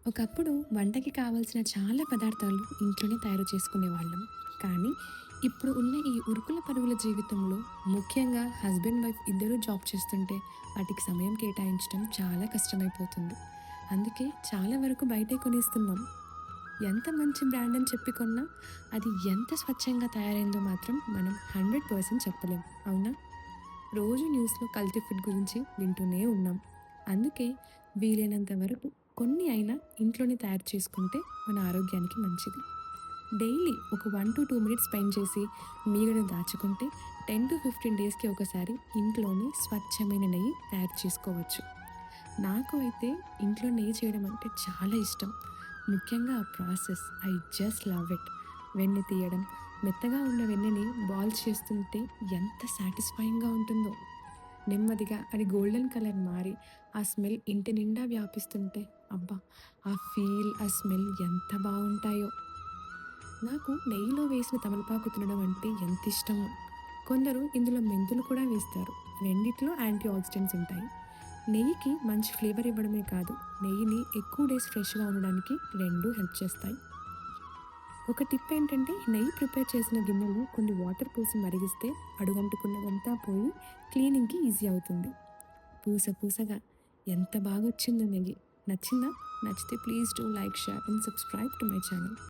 ఒకప్పుడు వంటకి కావాల్సిన చాలా పదార్థాలు ఇంట్లోనే తయారు చేసుకునేవాళ్ళం. కానీ ఇప్పుడు ఉన్న ఈ ఉరుకుల పరుగుల జీవితంలో ముఖ్యంగా హస్బెండ్, వైఫ్ ఇద్దరూ జాబ్ చేస్తుంటే వాటికి సమయం కేటాయించడం చాలా కష్టమైపోతుంది. అందుకే చాలా వరకు బయటే కొనేస్తున్నాం. ఎంత మంచి బ్రాండ్ అని చెప్పి కొన్నా అది ఎంత స్వచ్ఛంగా తయారైందో మాత్రం మనం 100% చెప్పలేం. అవునా? రోజు న్యూస్లో కల్తీ ఫుడ్ గురించి వింటూనే ఉన్నాం. అందుకే వీలైనంత వరకు కొన్ని అయినా ఇంట్లోనే తయారు చేసుకుంటే మన ఆరోగ్యానికి మంచిది. డైలీ ఒక 1 to 2 మినిట్స్ స్పెండ్ చేసి మీగడ దాచుకుంటే 10 to 15 డేస్కి ఒకసారి ఇంట్లోనే స్వచ్ఛమైన నెయ్యి తయారు చేసుకోవచ్చు. నాకు అయితే ఇంట్లో నెయ్యి చేయడం అంటే చాలా ఇష్టం. ముఖ్యంగా ఆ process I just love it. వెన్నె తీయడం, మెత్తగా ఉన్న వెన్నెని బాల్స్ చేస్తుంటే ఎంత సాటిస్ఫైయింగ్గా ఉంటుందో. నెమ్మదిగా అది గోల్డెన్ కలర్ మారి ఆ స్మెల్ ఇంటి నిండా వ్యాపిస్తుంటే అబ్బా! ఆ ఫీల్, ఆ స్మెల్ ఎంత బావుంటాయో. నాకు నెయ్యిలో వేసిన తమలపాకు తినడం అంటే ఎంత ఇష్టమో. కొందరు ఇందులో మెంతులు కూడా వేస్తారు. రెండిట్లో యాంటీ ఆక్సిడెంట్స్ ఉంటాయి. నెయ్యికి మంచి ఫ్లేవర్ ఇవ్వడమే కాదు, నెయ్యిని ఎక్కువ డేస్ ఫ్రెష్‌గా ఉండడానికి రెండూ హెల్ప్ చేస్తాయి. ఒక టిప్ ఏంటంటే నెయ్యి ప్రిపేర్ చేసిన గిన్నెలో కొన్ని వాటర్ పోసి మరిగిస్తే అడుగంటుకున్నదంతా పోయి క్లీనింగ్‌కి ఈజీ అవుతుంది. పూస పూసగా ఎంత బాగొచ్చిందో నెయ్యి. నచ్చిందా? నచ్చితే please do like, share and subscribe to my channel.